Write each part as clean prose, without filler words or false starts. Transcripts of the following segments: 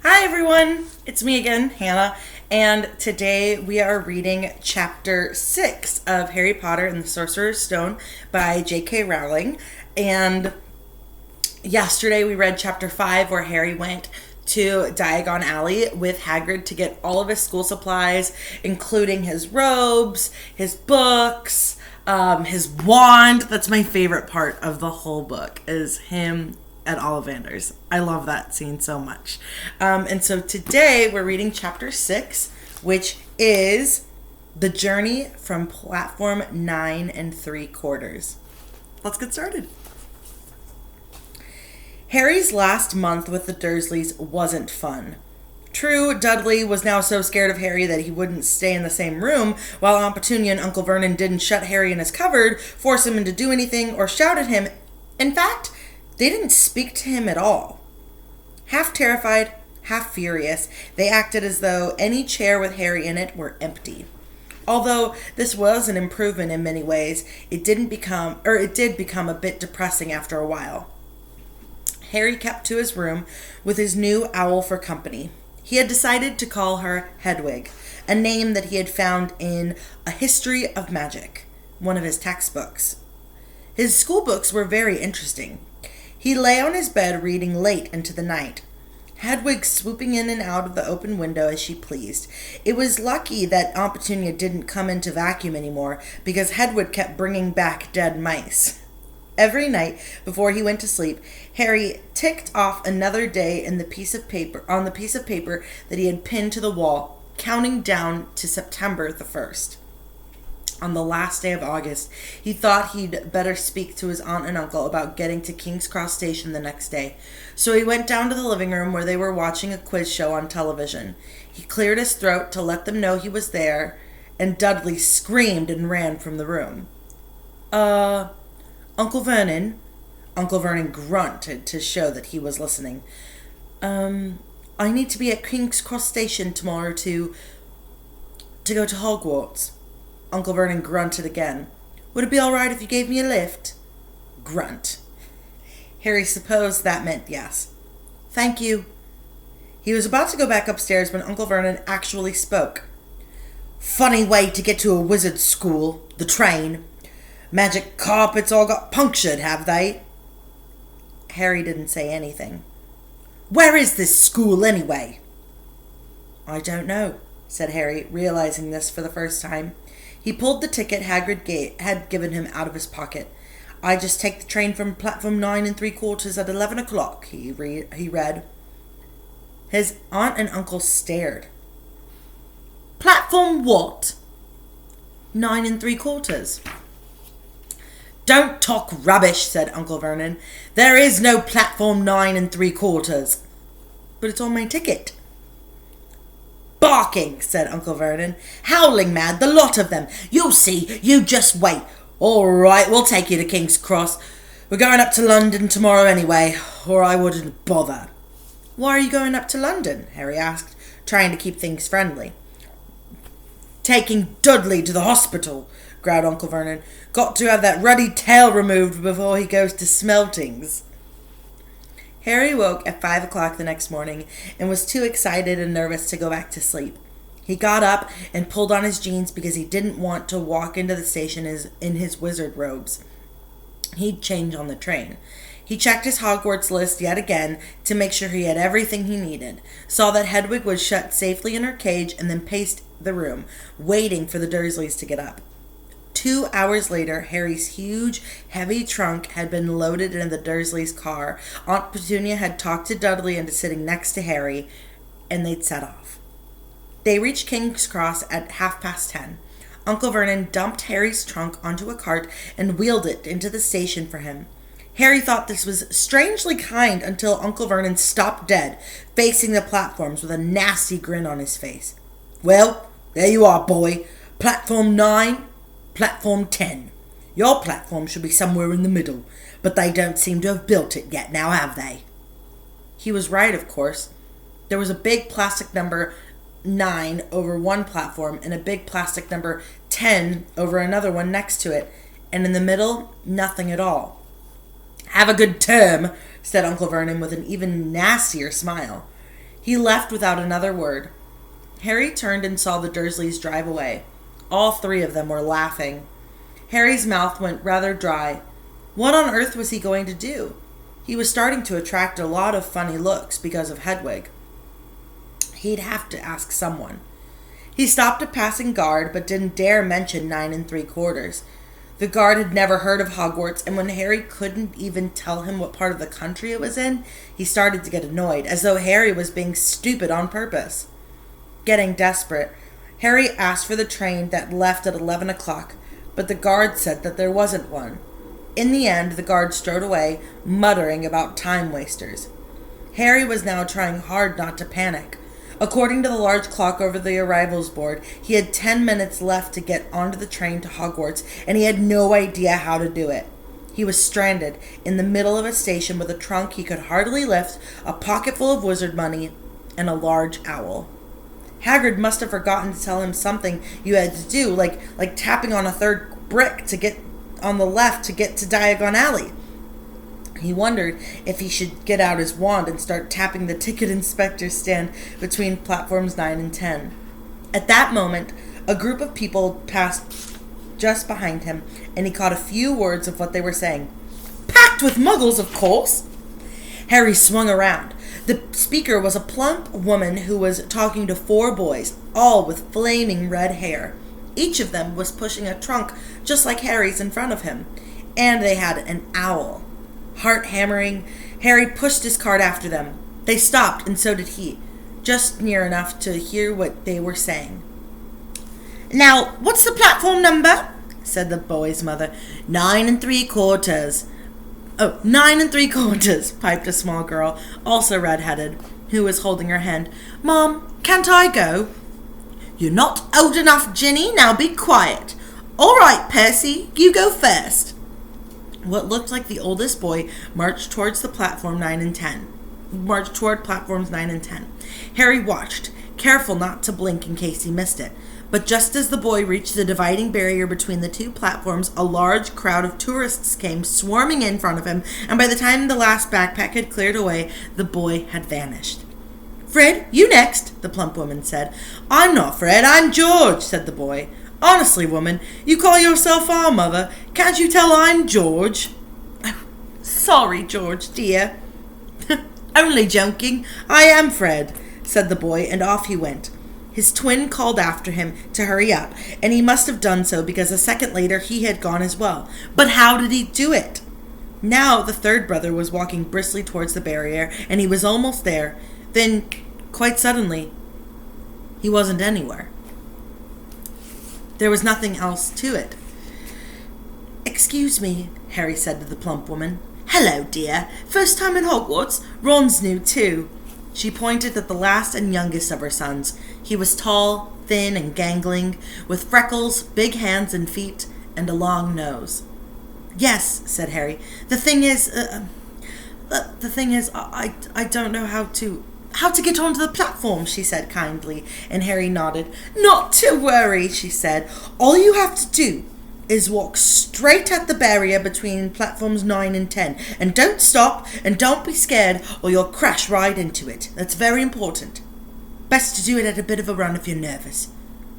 Hi everyone, it's me again, Hannah, and today we are reading chapter 6 of Harry Potter and the Sorcerer's Stone by J.K. Rowling. And yesterday we read chapter 5 where Harry went to Diagon Alley with Hagrid to get all of his school supplies, including his robes, his books, his wand. That's my favorite part of the whole book, is him at Ollivander's. I love that scene so much. And so today we're reading chapter 6, which is The Journey from Platform 9 3/4. Let's get started. Harry's last month with the Dursleys wasn't fun. True, Dudley was now so scared of Harry that he wouldn't stay in the same room, while Aunt Petunia and Uncle Vernon didn't shut Harry in his cupboard, force him to do anything, or shout at him. In fact, they didn't speak to him at all. Half terrified, half furious, they acted as though any chair with Harry in it were empty. Although this was an improvement in many ways, it did become a bit depressing after a while. Harry kept to his room with his new owl for company. He had decided to call her Hedwig, a name that he had found in A History of Magic, one of his textbooks. His school books were very interesting. He lay on his bed reading late into the night, Hedwig swooping in and out of the open window as she pleased. It was lucky that Aunt Petunia didn't come in to vacuum anymore, because Hedwig kept bringing back dead mice. Every night before he went to sleep, Harry ticked off another day on the piece of paper that he had pinned to the wall, counting down to September the 1st. On the last day of August, he thought he'd better speak to his aunt and uncle about getting to King's Cross Station the next day. So he went down to the living room where they were watching a quiz show on television. He cleared his throat to let them know he was there, and Dudley screamed and ran from the room. Uncle Vernon? Uncle Vernon grunted to show that he was listening. I need to be at King's Cross Station tomorrow to go to Hogwarts. Uncle Vernon grunted again. Would it be all right if you gave me a lift? Grunt. Harry supposed that meant yes. Thank you. He was about to go back upstairs when Uncle Vernon actually spoke. Funny way to get to a wizard's school, the train. Magic carpets all got punctured, have they? Harry didn't say anything. Where is this school, anyway? I don't know, said Harry, realizing this for the first time. He pulled the ticket Hagrid had given him out of his pocket. I just take the train from platform 9 3/4 at 11 o'clock, he read. His aunt and uncle stared. Platform what? 9 3/4. Don't talk rubbish, said Uncle Vernon. There is no platform 9 3/4. But it's on my ticket. Barking, said Uncle Vernon. Howling mad, the lot of them. You'll see, you just wait. All right, we'll take you to King's Cross. We're going up to London tomorrow anyway, or I wouldn't bother. Why are you going up to London? Harry asked, trying to keep things friendly. Taking Dudley to the hospital, growled Uncle Vernon. Got to have that ruddy tail removed before he goes to Smeltings. Harry woke at 5 o'clock the next morning and was too excited and nervous to go back to sleep. He got up and pulled on his jeans because he didn't want to walk into the station in his wizard robes. He'd change on the train. He checked his Hogwarts list yet again to make sure he had everything he needed, saw that Hedwig was shut safely in her cage, and then paced the room, waiting for the Dursleys to get up. 2 hours later, Harry's huge, heavy trunk had been loaded into the Dursleys' car. Aunt Petunia had talked to Dudley into sitting next to Harry, and they'd set off. They reached King's Cross at 10:30. Uncle Vernon dumped Harry's trunk onto a cart and wheeled it into the station for him. Harry thought this was strangely kind until Uncle Vernon stopped dead, facing the platforms with a nasty grin on his face. Well, there you are, boy. Platform 9, platform 10. Your platform should be somewhere in the middle, but they don't seem to have built it yet now, have they? He was right, of course. There was a big plastic number 9 over one platform and a big plastic number 10 over another one next to it, and in the middle, nothing at all. Have a good term, said Uncle Vernon with an even nastier smile. He left without another word. Harry turned and saw the Dursleys drive away. All three of them were laughing. Harry's mouth went rather dry. What on earth was he going to do? He was starting to attract a lot of funny looks because of Hedwig. He'd have to ask someone. He stopped a passing guard, but didn't dare mention 9 3/4. The guard had never heard of Hogwarts, and when Harry couldn't even tell him what part of the country it was in, he started to get annoyed, as though Harry was being stupid on purpose. Getting desperate, Harry asked for the train that left at 11 o'clock, but the guard said that there wasn't one. In the end, the guard strode away, muttering about time wasters. Harry was now trying hard not to panic. According to the large clock over the arrivals board, he had 10 minutes left to get onto the train to Hogwarts, and he had no idea how to do it. He was stranded in the middle of a station with a trunk he could hardly lift, a pocket full of wizard money, and a large owl. Hagrid must have forgotten to tell him something you had to do, like tapping on a third brick to get on the left to get to Diagon Alley. He wondered if he should get out his wand and start tapping the ticket inspector stand between platforms 9 and 10. At that moment, a group of people passed just behind him, and he caught a few words of what they were saying. "Packed with muggles, of course!" Harry swung around. The speaker was a plump woman who was talking to 4 boys, all with flaming red hair. Each of them was pushing a trunk just like Harry's in front of him, and they had an owl. Heart hammering, Harry pushed his cart after them. They stopped, and so did he, just near enough to hear what they were saying. "Now, what's the platform number?" said the boy's mother. 9 3/4. "Oh, 9 3/4, piped a small girl, also red-headed, who was holding her hand. "Mom, can't I go?" "You're not old enough, Ginny. Now be quiet." "All right, Percy, you go first." What looked like the oldest boy marched towards platforms 9 and 10. Harry watched, careful not to blink in case he missed it. But just as the boy reached the dividing barrier between the 2 platforms, a large crowd of tourists came swarming in front of him, and by the time the last backpack had cleared away, the boy had vanished. "Fred, you next," the plump woman said. "I'm not Fred, I'm George," said the boy. "Honestly, woman, you call yourself our mother. Can't you tell I'm George?" "Oh, sorry, George, dear." "Only joking. I am Fred," said the boy, and off he went. His twin called after him to hurry up, and he must have done so because a second later he had gone as well. But how did he do it? Now the third brother was walking briskly towards the barrier, and he was almost there. Then, quite suddenly, he wasn't anywhere. There was nothing else to it. "Excuse me," Harry said to the plump woman. "Hello, dear. First time in Hogwarts? Ron's new, too." She pointed at the last and youngest of her sons. He was tall, thin, and gangling, with freckles, big hands and feet, and a long nose. "Yes," said Harry. The thing is, I don't know how to get onto the platform," she said kindly, and Harry nodded. "Not to worry," she said. "All you have to do is walk straight at the barrier between platforms 9 and 10, and don't stop, and don't be scared, or you'll crash right into it. That's very important. Best to do it at a bit of a run if you're nervous.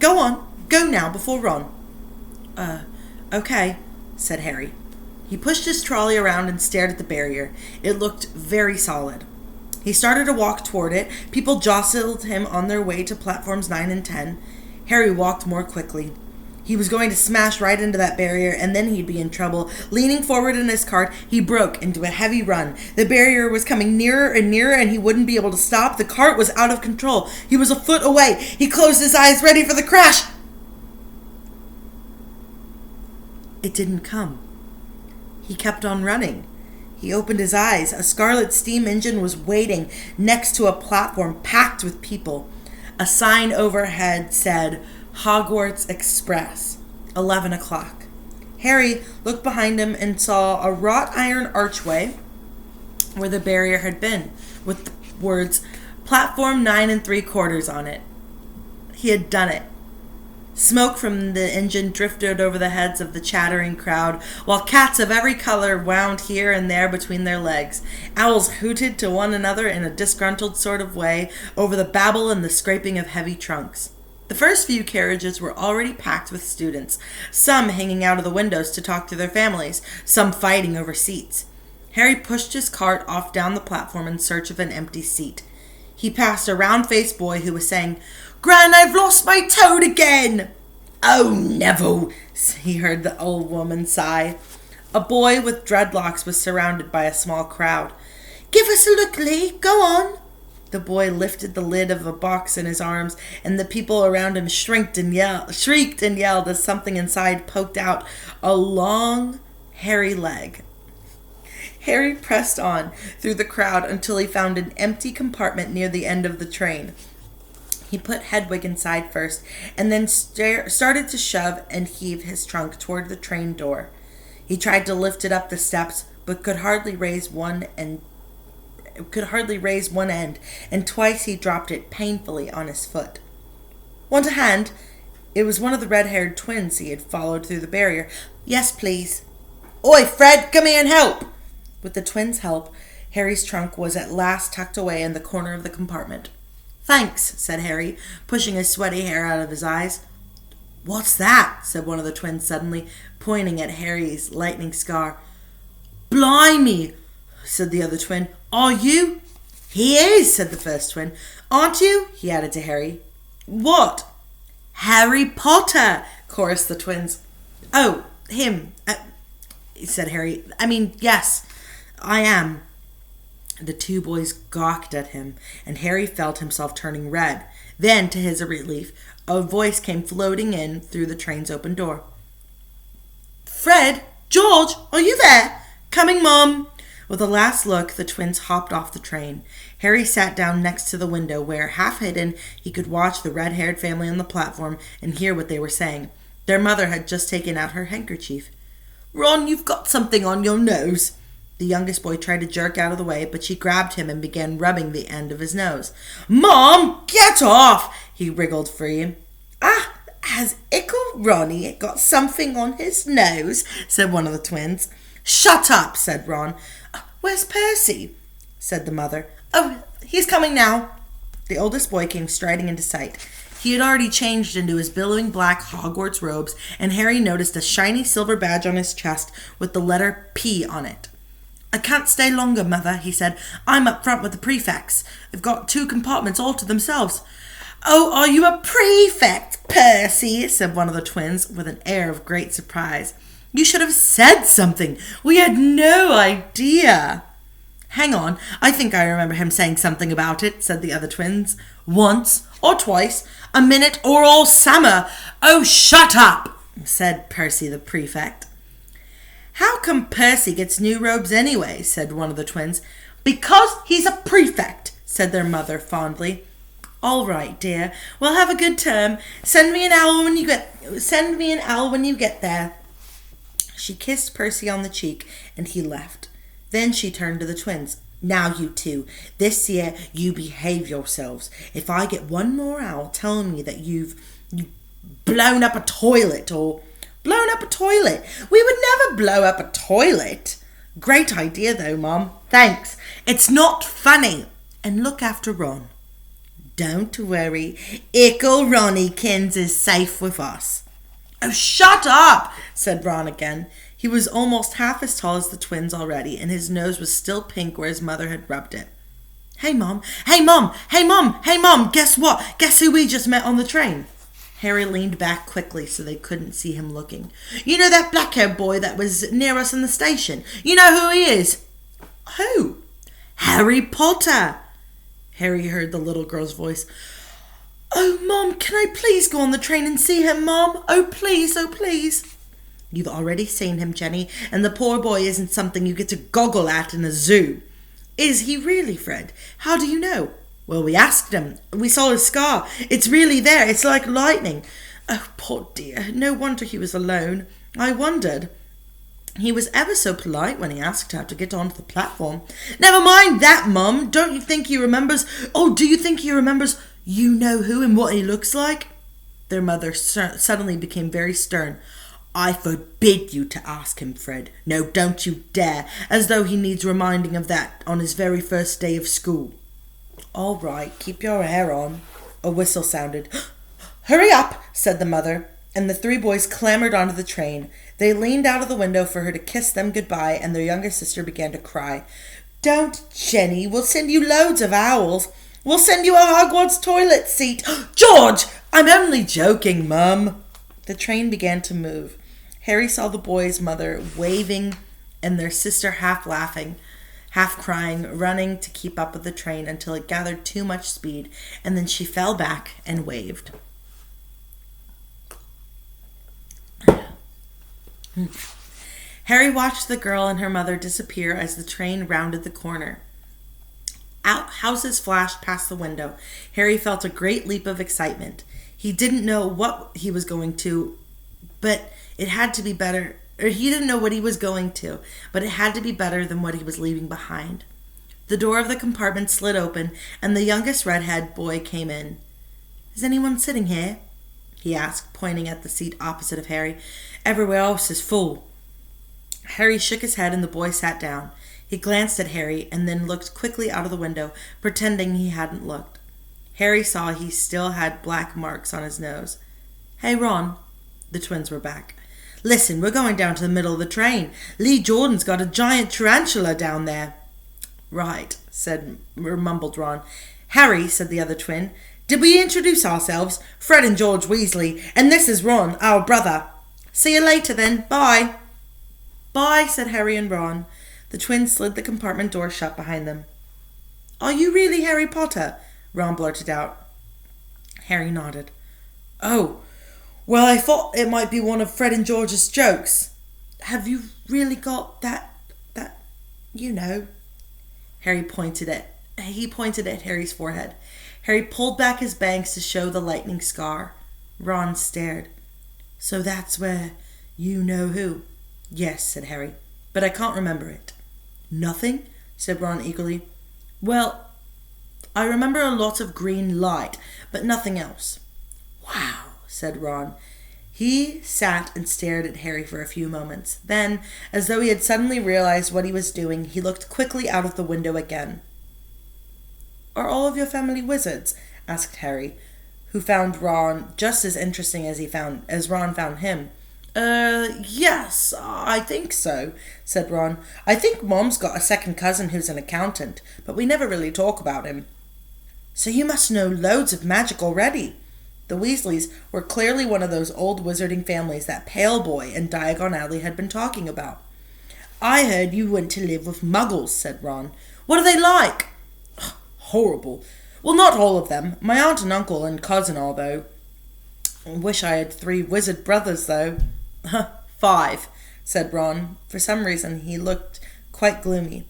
Go on, go now before Ron." Okay," said Harry. He pushed his trolley around and stared at the barrier. It looked very solid. He started to walk toward it. People jostled him on their way to platforms 9 and 10. Harry walked more quickly. He was going to smash right into that barrier, and then he'd be in trouble. Leaning forward in his cart, he broke into a heavy run. The barrier was coming nearer and nearer, and he wouldn't be able to stop. The cart was out of control. He was a foot away. He closed his eyes, ready for the crash. It didn't come. He kept on running. He opened his eyes. A scarlet steam engine was waiting next to a platform packed with people. A sign overhead said, "Hogwarts Express, 11 o'clock. Harry looked behind him and saw a wrought iron archway where the barrier had been, with the words, "Platform 9 3/4" on it. He had done it. Smoke from the engine drifted over the heads of the chattering crowd, while cats of every color wound here and there between their legs. Owls hooted to one another in a disgruntled sort of way over the babble and the scraping of heavy trunks. The first few carriages were already packed with students, some hanging out of the windows to talk to their families, some fighting over seats. Harry pushed his cart off down the platform in search of an empty seat. He passed a round-faced boy who was saying, "Gran, I've lost my toad again!" "Oh, Neville," he heard the old woman sigh. A boy with dreadlocks was surrounded by a small crowd. "Give us a look, Lee. Go on." The boy lifted the lid of a box in his arms, and the people around him shrieked and yelled as something inside poked out a long, hairy leg. Harry pressed on through the crowd until he found an empty compartment near the end of the train. He put Hedwig inside first, and then started to shove and heave his trunk toward the train door. He tried to lift it up the steps, but could hardly raise one end, and twice he dropped it painfully on his foot. "Want a hand?" It was one of the red-haired twins he had followed through the barrier. "Yes, please." "Oi, Fred, come here and help." With the twins' help, Harry's trunk was at last tucked away in the corner of the compartment. "Thanks," said Harry, pushing his sweaty hair out of his eyes. "What's that?" said one of the twins suddenly, pointing at Harry's lightning scar. "Blimey," said the other twin. "Are you?" "He is," said the first twin. "Aren't you?" he added to Harry. "What?" "Harry Potter," chorused the twins. "Oh, him," said Harry. Yes, I am." The two boys gawked at him, and Harry felt himself turning red. Then, to his relief, a voice came floating in through the train's open door. "Fred! George! Are you there?" "Coming, Mum." With a last look, the twins hopped off the train. Harry sat down next to the window where, half hidden, he could watch the red-haired family on the platform and hear what they were saying. Their mother had just taken out her handkerchief. "Ron, you've got something on your nose." The youngest boy tried to jerk out of the way, but she grabbed him and began rubbing the end of his nose. "Mom, get off!" He wriggled free. "Ah, has Ickle Ronnie got something on his nose?" said one of the twins. "Shut up," said Ron. "Where's Percy?" said the mother. "Oh, he's coming now." The oldest boy came striding into sight. He had already changed into his billowing black Hogwarts robes, and Harry noticed a shiny silver badge on his chest with the letter P on it. "I can't stay longer, Mother," he said. "I'm up front with the prefects. They've got 2 compartments all to themselves." "Oh, are you a prefect, Percy?" said one of the twins with an air of great surprise. "You should have said something. We had no idea." "Hang on, I think I remember him saying something about it," said the other twins. "Once or twice, a minute or all summer." "Oh, shut up," said Percy the prefect. "How come Percy gets new robes anyway?" said one of the twins. "Because he's a prefect," said their mother fondly. "All right, dear. Well, have a good term. Send me an owl when you get there." She kissed Percy on the cheek, and he left. Then she turned to the twins. "Now, you two, this year you behave yourselves. If I get one more owl telling me that you've blown up a toilet or..." "Blown up a toilet? We would never blow up a toilet." "Great idea, though, Mom. Thanks. It's not funny. And look after Ron." "Don't worry. Ickle Ronnykins is safe with us." "Oh, shut up," said Ron again. He was almost half as tall as the twins already, and his nose was still pink where his mother had rubbed it. "Hey, Mom! Hey, Mom! Hey, Mom! Hey, Mom! Guess what? Guess who we just met on the train?" Harry leaned back quickly so they couldn't see him looking. "You know that black-haired boy that was near us in the station? You know who he is?" "Who?" "Harry Potter." Harry heard the little girl's voice. "Oh, Mom, can I please go on the train and see him, Mom? Oh, please, oh, please." "You've already seen him, Jenny, and the poor boy isn't something you get to goggle at in a zoo." "Is he really, Fred? How do you know?" "Well, we asked him. We saw his scar. It's really there. It's like lightning." "Oh, poor dear. No wonder he was alone. I wondered." "He was ever so polite when he asked her to get onto the platform." "Never mind that, Mum. Don't you think he remembers... Oh, do you think he remembers you know who and what he looks like?" Their mother suddenly became very stern. I forbid you to ask him, Fred. No, don't you dare, as though he needs reminding of that on his very first day of school. All right, keep your hair on. A whistle sounded. Hurry up, said the mother, and the three boys clambered onto the train. They leaned out of the window for her to kiss them goodbye, and their younger sister began to cry. Don't, Jenny. We'll send you loads of owls. We'll send you a Hogwarts toilet seat. George! I'm only joking, Mum. The train began to move. Harry saw the boy's mother waving and their sister half laughing, half crying, running to keep up with the train until it gathered too much speed, and then she fell back and waved. Harry watched the girl and her mother disappear as the train rounded the corner. Houses flashed past the window. Harry felt a great leap of excitement. He didn't know what he was going to, but it had to be better. Or he didn't know what he was going to, but it had to be better than what he was leaving behind. The door of the compartment slid open, and the youngest redhead boy came in. Is anyone sitting here? He asked, pointing at the seat opposite of Harry. Everywhere else is full. Harry shook his head, and the boy sat down. He glanced at Harry and then looked quickly out of the window, pretending he hadn't looked. Harry saw he still had black marks on his nose. Hey, Ron. The twins were back. Listen, we're going down to the middle of the train. Lee Jordan's got a giant tarantula down there. Right, mumbled Ron. Harry, said the other twin, did we introduce ourselves? Fred and George Weasley, and this is Ron, our brother. See you later then. Bye. Bye, said Harry and Ron. The twins slid the compartment door shut behind them. Are you really Harry Potter? Ron blurted out. Harry nodded. Oh, well, I thought it might be one of Fred and George's jokes. Have you really got that, you know? He pointed at Harry's forehead. Harry pulled back his bangs to show the lightning scar. Ron stared. So that's where you know who? Yes, said Harry, but I can't remember it. Nothing? Said Ron eagerly. Well, I remember a lot of green light, but nothing else. Wow, said Ron. He sat and stared at Harry for a few moments. Then, as though he had suddenly realized what he was doing, he looked quickly out of the window again. Are all of your family wizards? Asked Harry, who found Ron just as interesting as Ron found him. Yes, I think so, said Ron. I think Mom's got a second cousin who's an accountant, but we never really talk about him. So you must know loads of magic already. The Weasleys were clearly one of those old wizarding families that Pale Boy and Diagon Alley had been talking about. I heard you went to live with Muggles, said Ron. What are they like? Horrible. Well, not all of them. My aunt and uncle and cousin are, though. I wish I had 3 wizard brothers, though. 5, said Ron. For some reason, he looked quite gloomy.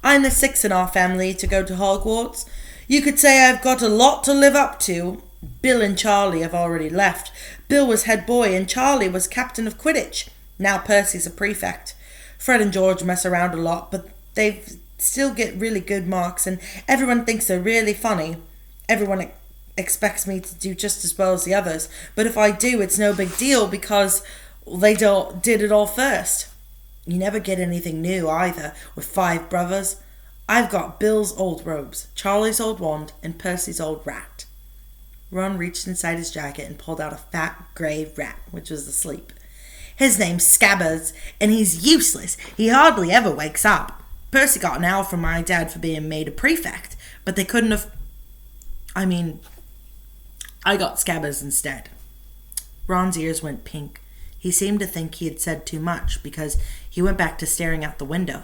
I'm the 6th in our family to go to Hogwarts. You could say I've got a lot to live up to. Bill and Charlie have already left. Bill was head boy and Charlie was captain of Quidditch. Now Percy's a prefect. Fred and George mess around a lot, but they still get really good marks and everyone thinks they're really funny. Everyone expects me to do just as well as the others, but if I do, it's no big deal because they did it all first. You never get anything new either with 5 brothers. I've got Bill's old robes, Charlie's old wand, and Percy's old rat. Ron reached inside his jacket and pulled out a fat grey rat, which was asleep. His name's Scabbers, and he's useless. He hardly ever wakes up. Percy got an owl from my dad for being made a prefect, but they couldn't have... I got Scabbers instead. Ron's ears went pink. He seemed to think he had said too much because he went back to staring out the window.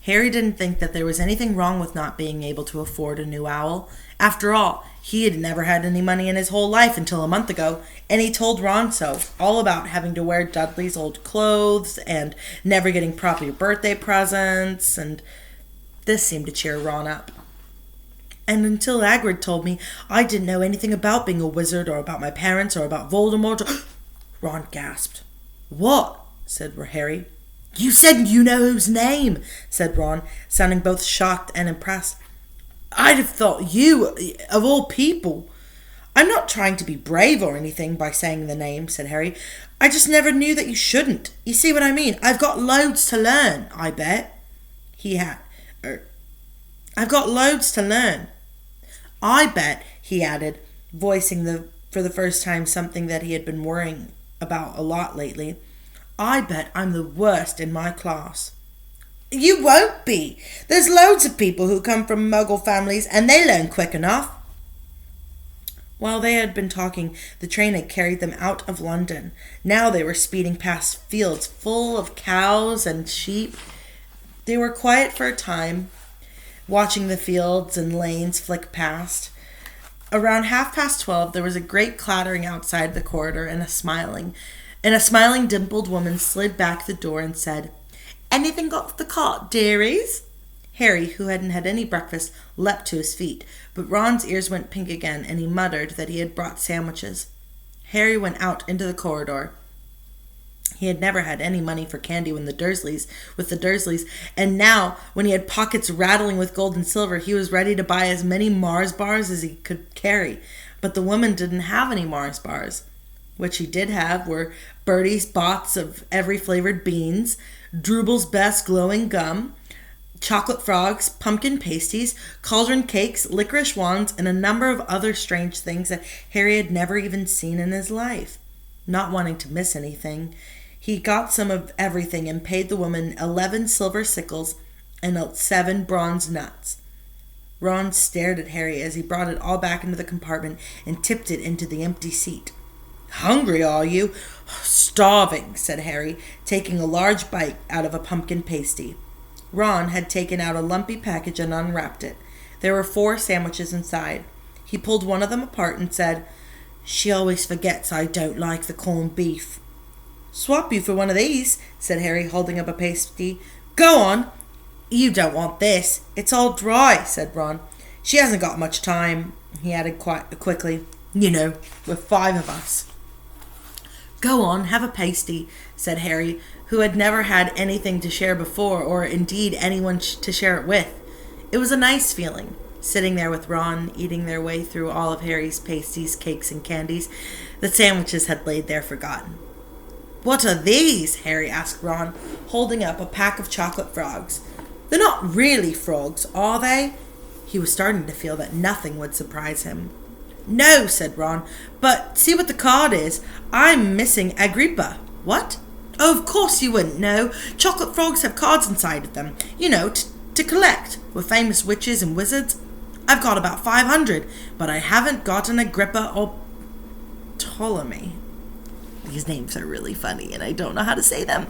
Harry didn't think that there was anything wrong with not being able to afford a new owl. After all, he had never had any money in his whole life until a month ago, and he told Ron so, all about having to wear Dudley's old clothes and never getting proper birthday presents, and this seemed to cheer Ron up. And until Hagrid told me, I didn't know anything about being a wizard or about my parents or about Voldemort. Ron gasped. What? Said Harry. You said you know whose name, said Ron, sounding both shocked and impressed. I'd have thought you, of all people. I'm not trying to be brave or anything by saying the name, said Harry. I just never knew that you shouldn't. You see what I mean? I've got loads to learn, I bet. I've got loads to learn. I bet, he added, voicing for the first time something that he had been worrying about a lot lately. I bet I'm the worst in my class. You won't be. There's loads of people who come from Muggle families and they learn quick enough. While they had been talking, the train had carried them out of London. Now they were speeding past fields full of cows and sheep. They were quiet for a time, watching the fields and lanes flick past. Around 12:30, there was a great clattering outside the corridor, and a smiling, dimpled woman slid back the door and said, "Anything got the cart, dearies?" Harry, who hadn't had any breakfast, leapt to his feet, but Ron's ears went pink again, and he muttered that he had brought sandwiches. Harry went out into the corridor. He had never had any money for candy with the Dursleys, and now, when he had pockets rattling with gold and silver, he was ready to buy as many Mars bars as he could carry. But the woman didn't have any Mars bars. What she did have were Bertie's bots of every flavored beans, Drooble's best glowing gum, chocolate frogs, pumpkin pasties, cauldron cakes, licorice wands, and a number of other strange things that Harry had never even seen in his life. Not wanting to miss anything, he got some of everything and paid the woman 11 silver sickles and 7 bronze nuts. Ron stared at Harry as he brought it all back into the compartment and tipped it into the empty seat. "Hungry, are you?" "Starving," said Harry, taking a large bite out of a pumpkin pasty. Ron had taken out a lumpy package and unwrapped it. There were 4 sandwiches inside. He pulled one of them apart and said, "She always forgets I don't like the corned beef." "Swap you for one of these," said Harry, holding up a pasty. "Go on." "You don't want this. It's all dry," said Ron. "She hasn't got much time," he added quite quickly. "You know, we're 5 of us." "Go on, have a pasty," said Harry, who had never had anything to share before, or indeed anyone to share it with. It was a nice feeling, sitting there with Ron, eating their way through all of Harry's pasties, cakes, and candies the sandwiches had laid there forgotten. "What are these?" Harry asked Ron, holding up a pack of chocolate frogs. "They're not really frogs, are they?" He was starting to feel that nothing would surprise him. "No," said Ron, "but see what the card is. I'm missing Agrippa." "What?" "Oh, of course you wouldn't know. Chocolate frogs have cards inside of them, to collect, with famous witches and wizards. I've got about 500, but I haven't got an Agrippa or Ptolemy. These names are really funny, and I don't know how to say them."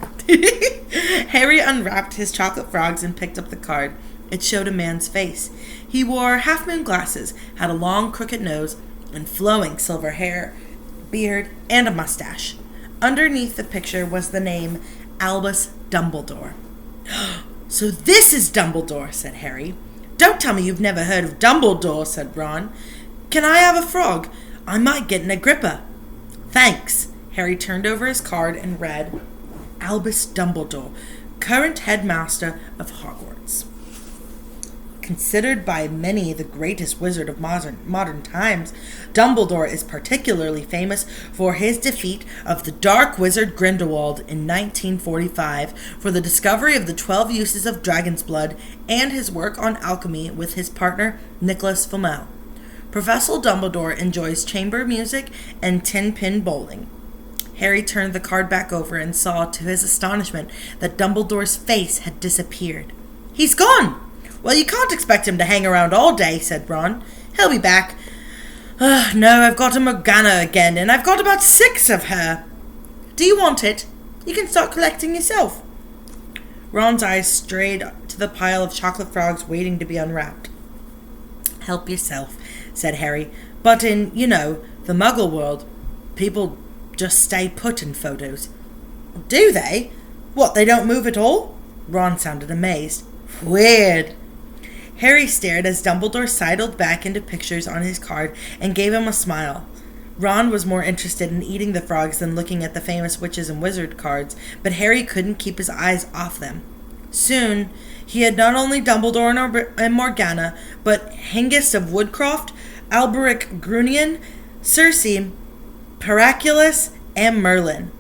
Harry unwrapped his chocolate frogs and picked up the card. It showed a man's face. He wore half-moon glasses, had a long, crooked nose, and flowing silver hair, beard, and a mustache. Underneath the picture was the name Albus Dumbledore. "So this is Dumbledore," said Harry. "Don't tell me you've never heard of Dumbledore," said Ron. "Can I have a frog? I might get an Agrippa." "Thanks." Harry turned over his card and read, "Albus Dumbledore, current headmaster of Hogwarts. Considered by many the greatest wizard of modern times, Dumbledore is particularly famous for his defeat of the dark wizard Grindelwald in 1945, for the discovery of the 12 uses of dragon's blood, and his work on alchemy with his partner Nicholas Flamel. Professor Dumbledore enjoys chamber music and tin-pin bowling." Harry turned the card back over and saw, to his astonishment, that Dumbledore's face had disappeared. "He's gone!" "Well, you can't expect him to hang around all day," said Ron. "He'll be back." "No, I've got a Morgana again, and I've got about 6 of her." "Do you want it? You can start collecting yourself." Ron's eyes strayed to the pile of chocolate frogs waiting to be unwrapped. "Help yourself," said Harry. "But in, the Muggle world, people just stay put in photos." "Do they? What, they don't move at all?" Ron sounded amazed. "Weird." Harry stared as Dumbledore sidled back into pictures on his card and gave him a smile. Ron was more interested in eating the frogs than looking at the famous witches and wizard cards, but Harry couldn't keep his eyes off them. Soon, he had not only Dumbledore and Morgana, but Hengist of Woodcroft, Alberic Grunion, Circe, Paraculus, and Merlin.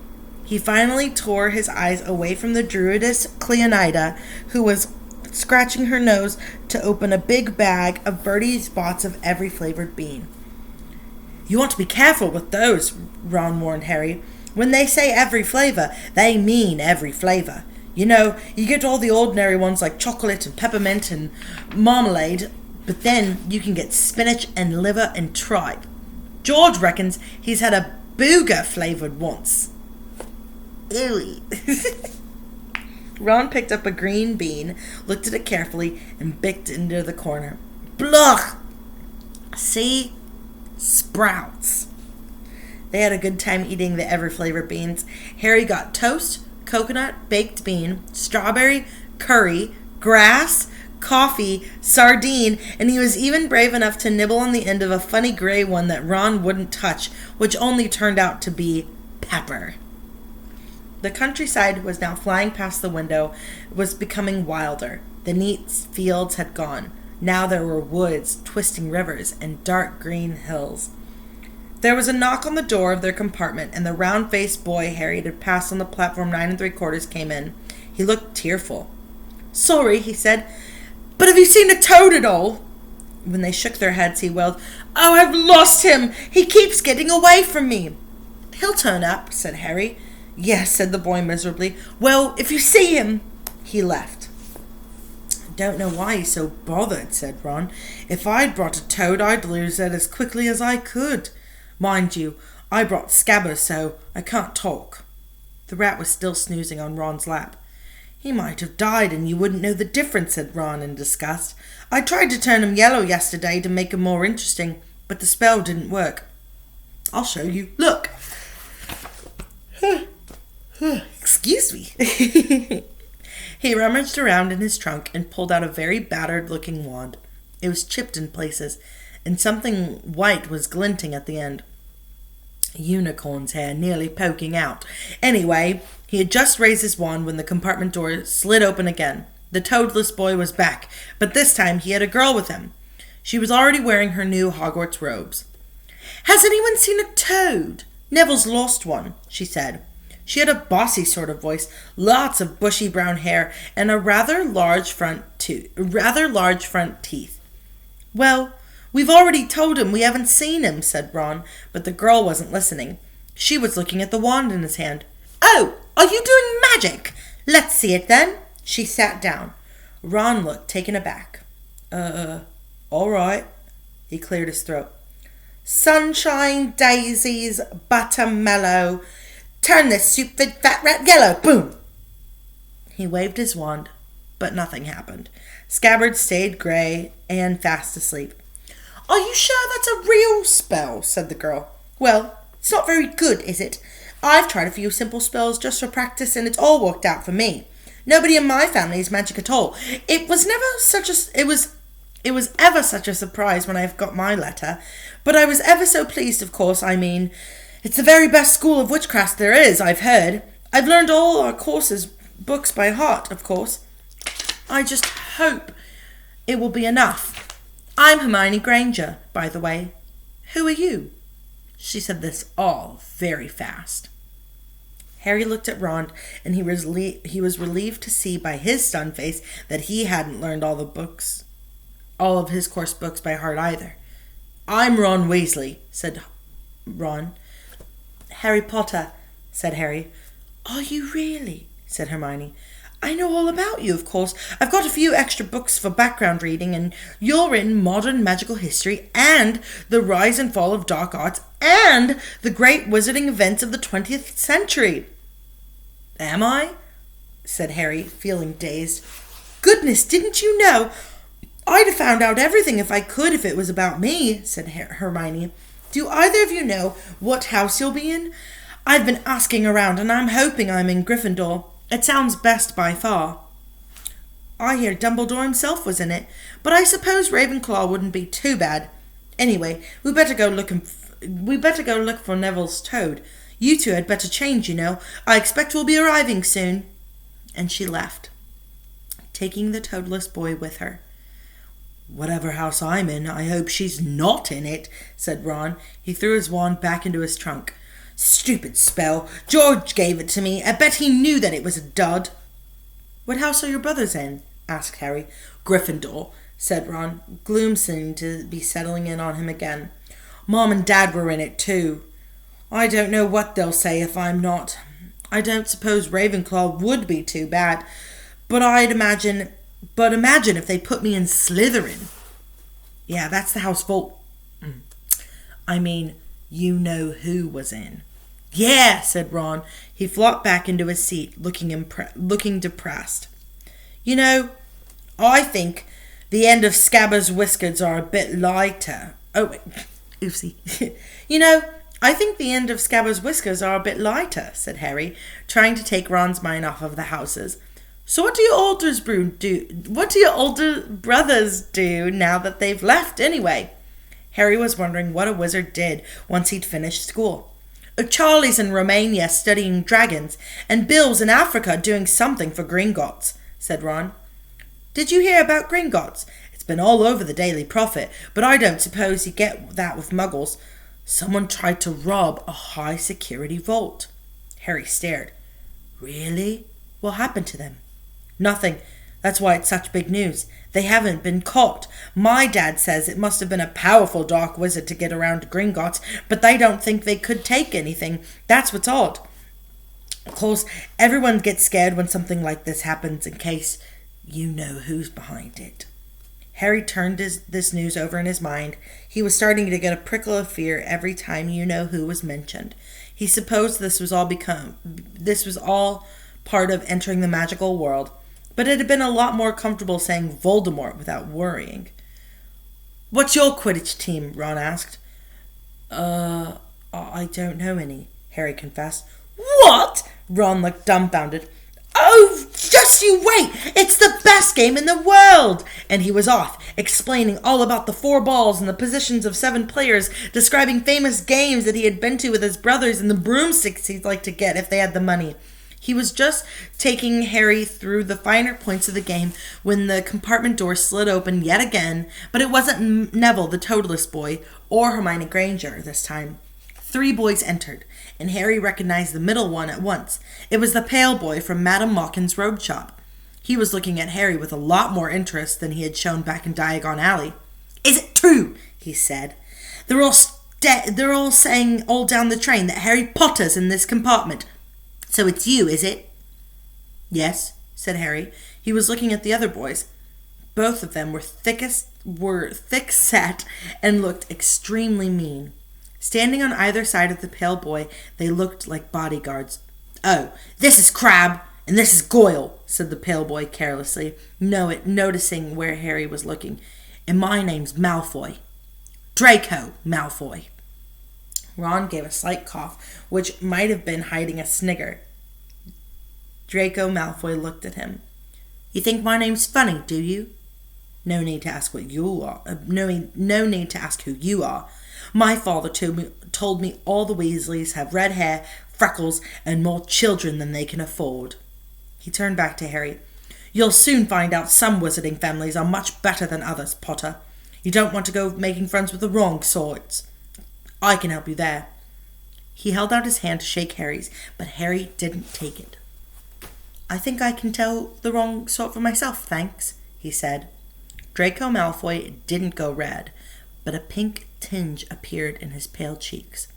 He finally tore his eyes away from the druidess Cleonida, who was scratching her nose to open a big bag of Bertie's bots of every flavored bean. "You want to be careful with those," Ron warned Harry. "When they say every flavor, they mean every flavor. You know, you get all the ordinary ones like chocolate and peppermint and marmalade, but then you can get spinach and liver and tripe. George reckons he's had a booger flavored once." Ew. Ron picked up a green bean, looked at it carefully, and bicked into the corner. "Blah! See? Sprouts." They had a good time eating the ever-flavored beans. Harry got toast, coconut, baked bean, strawberry, curry, grass, coffee, sardine, and he was even brave enough to nibble on the end of a funny gray one that Ron wouldn't touch, which only turned out to be pepper. The countryside was now flying past the window. It was becoming wilder. The neat fields had gone. Now there were woods, twisting rivers, and dark green hills. There was a knock on the door of their compartment, and the round-faced boy Harry had passed on the platform 9 3/4 came in. He looked tearful. "Sorry," he said, "but have you seen a toad at all?" When they shook their heads, he wailed, "Oh, I've lost him! He keeps getting away from me!" "He'll turn up," said Harry. "Yes," said the boy miserably. "Well, if you see him..." He left. "I don't know why he's so bothered," said Ron. "If I'd brought a toad, I'd lose it as quickly as I could. Mind you, I brought Scabbers, so I can't talk." The rat was still snoozing on Ron's lap. "He might have died and you wouldn't know the difference," said Ron in disgust. "I tried to turn him yellow yesterday to make him more interesting, but the spell didn't work. I'll show you. Look." Excuse me. He rummaged around in his trunk and pulled out a very battered-looking wand. It was chipped in places, and something white was glinting at the end. A unicorn's hair nearly poking out. Anyway, he had just raised his wand when the compartment door slid open again. The toadless boy was back, but this time he had a girl with him. She was already wearing her new Hogwarts robes. "Has anyone seen a toad? Neville's lost one," she said. She had a bossy sort of voice, lots of bushy brown hair, and a rather large front teeth. "Well, we've already told him we haven't seen him," said Ron, but the girl wasn't listening. She was looking at the wand in his hand. "Oh, are you doing magic? Let's see it then." She sat down. Ron looked taken aback. All right." He cleared his throat. "Sunshine, daisies, buttermellow. Turn this stupid fat rat yellow. Boom." He waved his wand, but nothing happened. Scabbard stayed grey and fast asleep. "Are you sure that's a real spell?" said the girl. "Well, it's not very good, is it? I've tried a few simple spells just for practice, and it's all worked out for me. Nobody in my family is magic at all. It was ever such a surprise when I got my letter, but I was ever so pleased, of course. I mean, it's the very best school of witchcraft there is, I've heard. I've learned all our courses, books by heart, of course. I just hope it will be enough. I'm Hermione Granger, by the way. Who are you?" She said this all very fast. Harry looked at Ron, and he was relieved to see by his stunned face that he hadn't learned all of his course books by heart either. "I'm Ron Weasley," said Ron. "Harry Potter," said Harry. "Are you really?" said Hermione. "I know all about you, of course. I've got a few extra books for background reading, and you're in modern magical history, and the rise and fall of dark arts, and the great wizarding events of the 20th century." "Am I?" said Harry, feeling dazed. "Goodness, didn't you know? I'd have found out everything if I could, if it was about me," said Hermione. "Do either of you know what house you'll be in? I've been asking around, and I'm hoping I'm in Gryffindor. It sounds best by far. I hear Dumbledore himself was in it, but I suppose Ravenclaw wouldn't be too bad. Anyway, we better go look for Neville's toad. You two had better change, you know. I expect we'll be arriving soon." And she left, taking the toadless boy with her. Whatever house I'm in, I hope she's not in it, said Ron. He threw his wand back into his trunk. Stupid spell. George gave it to me. I bet he knew that it was a dud. What house are your brothers in? Asked Harry. Gryffindor, said Ron. Gloom seemed to be settling in on him again. Mom and Dad were in it too. I don't know what they'll say if I'm not. I don't suppose Ravenclaw would be too bad, but imagine if they put me in Slytherin. Yeah, that's the house full. I mean, you know who was in. Yeah, said Ron. He flopped back into his seat, looking depressed. You know, I think the end of Scabbers' whiskers are a bit lighter. Oh, wait. Oopsie. I think the end of Scabbers' whiskers are a bit lighter, said Harry, trying to take Ron's mind off of the houses. So what do your older brothers do now that they've left anyway? Harry was wondering what a wizard did once he'd finished school. Charlie's in Romania studying dragons, and Bill's in Africa doing something for Gringotts, said Ron. Did you hear about Gringotts? It's been all over the Daily Prophet, but I don't suppose you get that with muggles. Someone tried to rob a high-security vault. Harry stared. Really? What happened to them? Nothing. That's why it's such big news. They haven't been caught. My dad says it must have been a powerful dark wizard to get around Gringotts, but they don't think they could take anything. That's what's odd. Of course, everyone gets scared when something like this happens in case you know who's behind it. Harry turned this news over in his mind. He was starting to get a prickle of fear every time you know who was mentioned. He supposed this was all part of entering the magical world, but it had been a lot more comfortable saying Voldemort without worrying. What's your Quidditch team? Ron asked. I don't know any, Harry confessed. What? Ron looked dumbfounded. Oh, just you wait! It's the best game in the world! And he was off, explaining all about the 4 balls and the positions of 7 players, describing famous games that he had been to with his brothers and the broomsticks he'd like to get if they had the money. He was just taking Harry through the finer points of the game when the compartment door slid open yet again, but it wasn't Neville the Toadless Boy or Hermione Granger this time. 3 boys entered, and Harry recognized the middle one at once. It was the pale boy from Madame Mawkin's robe shop. He was looking at Harry with a lot more interest than he had shown back in Diagon Alley. Is it true? He said. They're all saying all down the train that Harry Potter's in this compartment. So it's you, is it? Yes, said Harry. He was looking at the other boys. Both of them were thick-set and looked extremely mean. Standing on either side of the pale boy, they looked like bodyguards. Oh, this is Crabbe, and this is Goyle, said the pale boy carelessly, noticing where Harry was looking. And my name's Malfoy. Draco Malfoy. Ron gave a slight cough, which might have been hiding a snigger. Draco Malfoy looked at him. You think my name's funny, do you? No need to ask what you are. No need to ask who you are. My father told me all the Weasleys have red hair, freckles, and more children than they can afford. He turned back to Harry. You'll soon find out some wizarding families are much better than others, Potter. You don't want to go making friends with the wrong sorts. I can help you there. He held out his hand to shake Harry's, but Harry didn't take it. I think I can tell the wrong sort for myself, thanks, he said. Draco Malfoy didn't go red, but a pink tinge appeared in his pale cheeks.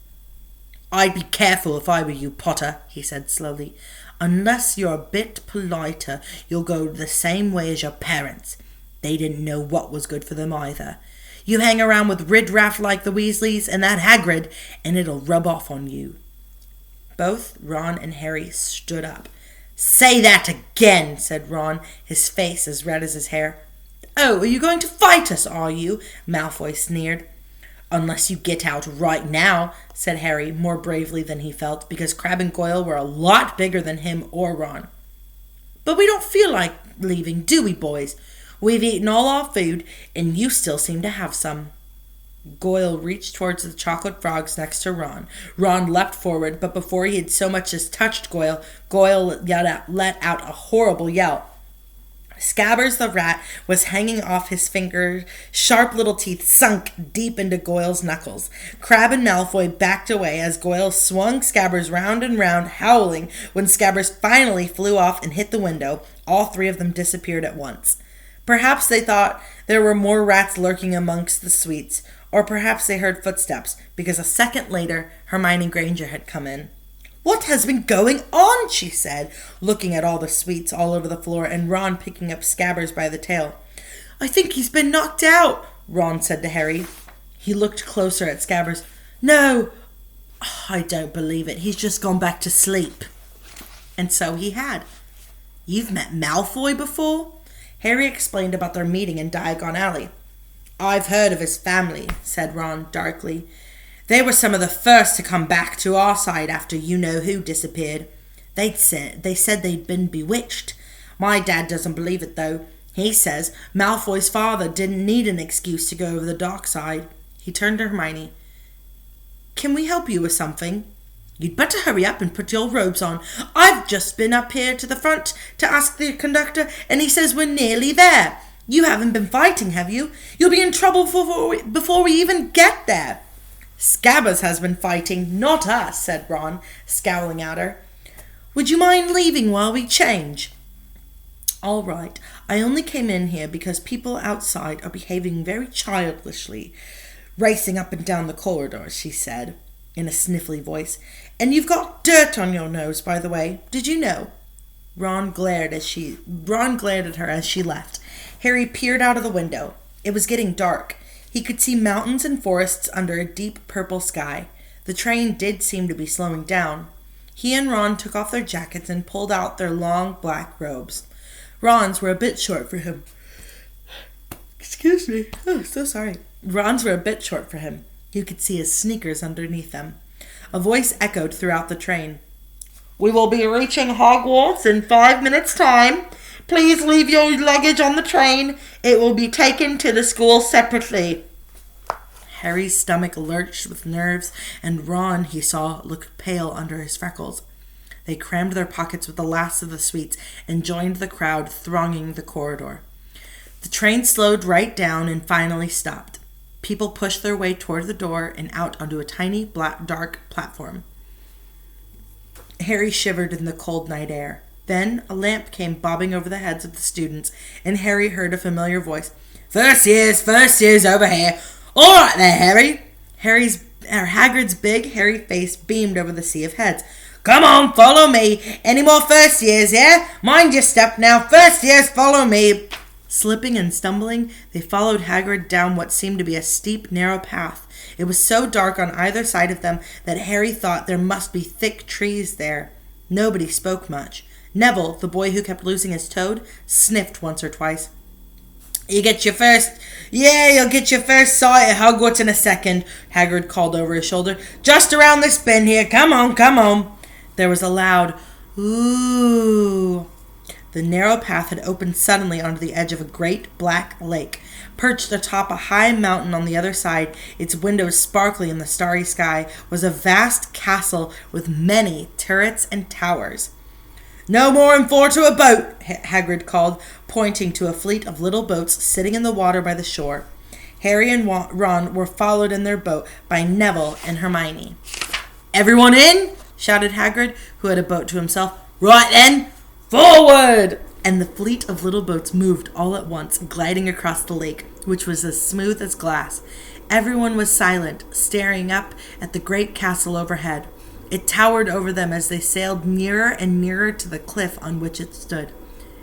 I'd be careful if I were you, Potter, he said slowly. Unless you're a bit politer, you'll go the same way as your parents. They didn't know what was good for them either. You hang around with riffraff like the Weasleys and that Hagrid, and it'll rub off on you. Both Ron and Harry stood up. Say that again, said Ron, his face as red as his hair. Oh, are you going to fight us, are you? Malfoy sneered. Unless you get out right now, said Harry, more bravely than he felt, because Crabbe and Goyle were a lot bigger than him or Ron. But we don't feel like leaving, do we, boys? We've eaten all our food, and you still seem to have some. Goyle reached towards the chocolate frogs next to Ron. Ron leapt forward, but before he had so much as touched Goyle, let out a horrible yell. Scabbers the rat was hanging off his finger, sharp little teeth sunk deep into Goyle's knuckles. Crabbe and Malfoy backed away as Goyle swung Scabbers round and round, howling. When Scabbers finally flew off and hit the window, all three of them disappeared at once. Perhaps they thought there were more rats lurking amongst the sweets, or perhaps they heard footsteps, because a second later Hermione Granger had come in. "What has been going on?" she said, looking at all the sweets all over the floor and Ron picking up Scabbers by the tail. "I think he's been knocked out," Ron said to Harry. He looked closer at Scabbers. "No, I don't believe it. He's just gone back to sleep." And so he had. "You've met Malfoy before?" Harry explained about their meeting in Diagon Alley. "I've heard of his family," said Ron darkly. "They were some of the first to come back to our side after you-know-who disappeared. They said they'd been bewitched. My dad doesn't believe it, though. He says Malfoy's father didn't need an excuse to go over the dark side." He turned to Hermione. "Can we help you with something?" "You'd better hurry up and put your robes on. I've just been up here to the front to ask the conductor, and he says we're nearly there. You haven't been fighting, have you? You'll be in trouble before we even get there." "Scabbers has been fighting, not us," said Ron, scowling at her. "Would you mind leaving while we change?" "All right. I only came in here because people outside are behaving very childishly, racing up and down the corridors," she said, in a sniffly voice. "And you've got dirt on your nose, by the way. Did you know?" Ron glared at her as she left. Harry peered out of the window. It was getting dark. He could see mountains and forests under a deep purple sky. The train did seem to be slowing down. He and Ron took off their jackets and pulled out their long black robes. Ron's were a bit short for him. Excuse me. Oh, so sorry. Ron's were a bit short for him. You could see his sneakers underneath them. A voice echoed throughout the train. "We will be reaching Hogwarts in 5 minutes' time. Please leave your luggage on the train. It will be taken to the school separately." Harry's stomach lurched with nerves, and Ron, he saw, looked pale under his freckles. They crammed their pockets with the last of the sweets and joined the crowd thronging the corridor. The train slowed right down and finally stopped. People pushed their way toward the door and out onto a tiny, dark platform. Harry shivered in the cold night air. Then a lamp came bobbing over the heads of the students, and Harry heard a familiar voice. First years over here. All right there, Harry." Hagrid's big, hairy face beamed over the sea of heads. "Come on, follow me. Any more first years, yeah? Mind your step now. First years, follow me." Slipping and stumbling, they followed Hagrid down what seemed to be a steep, narrow path. It was so dark on either side of them that Harry thought there must be thick trees there. Nobody spoke much. Neville, the boy who kept losing his toad, sniffed once or twice. You'll get your first sight at Hogwarts in a second," Hagrid called over his shoulder. "Just around this bend here. Come on." There was a loud, "Ooh." The narrow path had opened suddenly onto the edge of a great black lake. Perched atop a high mountain on the other side, its windows sparkling in the starry sky, was a vast castle with many turrets and towers. "No more than 4 to a boat," Hagrid called, pointing to a fleet of little boats sitting in the water by the shore. Harry and Ron were followed in their boat by Neville and Hermione. "Everyone in?" shouted Hagrid, who had a boat to himself. "Right then, forward!" And the fleet of little boats moved all at once, gliding across the lake, which was as smooth as glass. Everyone was silent, staring up at the great castle overhead. It towered over them as they sailed nearer and nearer to the cliff on which it stood.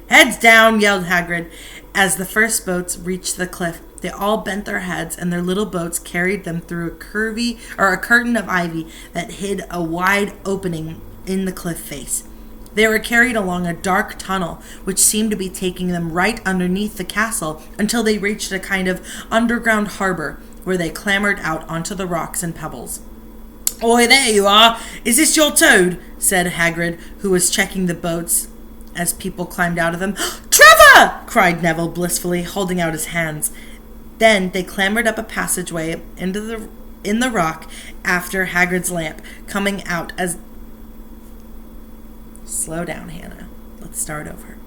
"Heads down!" yelled Hagrid. As the first boats reached the cliff, they all bent their heads, and their little boats carried them through a curtain of ivy that hid a wide opening in the cliff face. They were carried along a dark tunnel, which seemed to be taking them right underneath the castle until they reached a kind of underground harbor, where they clambered out onto the rocks and pebbles. "Oi, there you are! Is this your toad?" said Hagrid, who was checking the boats as people climbed out of them. "Trevor!" cried Neville blissfully, holding out his hands. Then they clambered up a passageway in the rock after Hagrid's lamp, coming out as... Slow down, Hannah. Let's start over.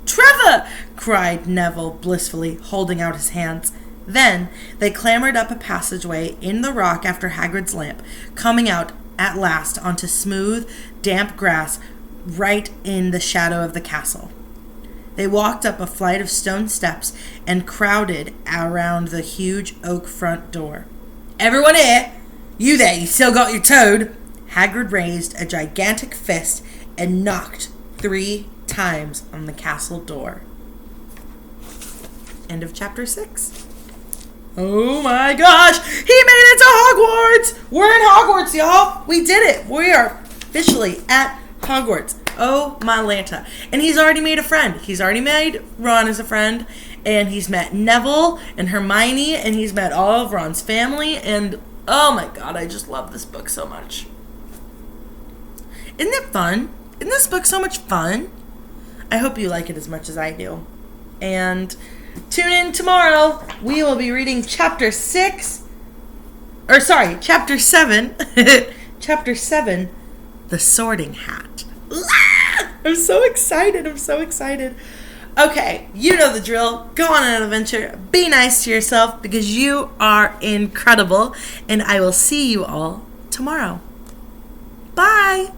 Trevor! Cried Neville blissfully, holding out his hands. Then they clambered up a passageway in the rock after Hagrid's lamp, coming out at last onto smooth, damp grass right in the shadow of the castle. They walked up a flight of stone steps and crowded around the huge oak front door. Everyone here! You there, you still got your toad? Hagrid raised a gigantic fist and knocked 3 times on the castle door. End of chapter 6. Oh my gosh! He made it to Hogwarts! We're in Hogwarts, y'all! We did it! We are officially at Hogwarts. Oh my Lanta. And he's already made a friend. He's already made Ron as a friend. And he's met Neville and Hermione. And he's met all of Ron's family. And oh my god, I just love this book so much. Isn't it fun? Isn't this book so much fun? I hope you like it as much as I do. And tune in tomorrow. We will be reading chapter 7. Chapter 7, The Sorting Hat. I'm so excited. Okay, you know the drill. Go on an adventure. Be nice to yourself because you are incredible. And I will see you all tomorrow. Bye.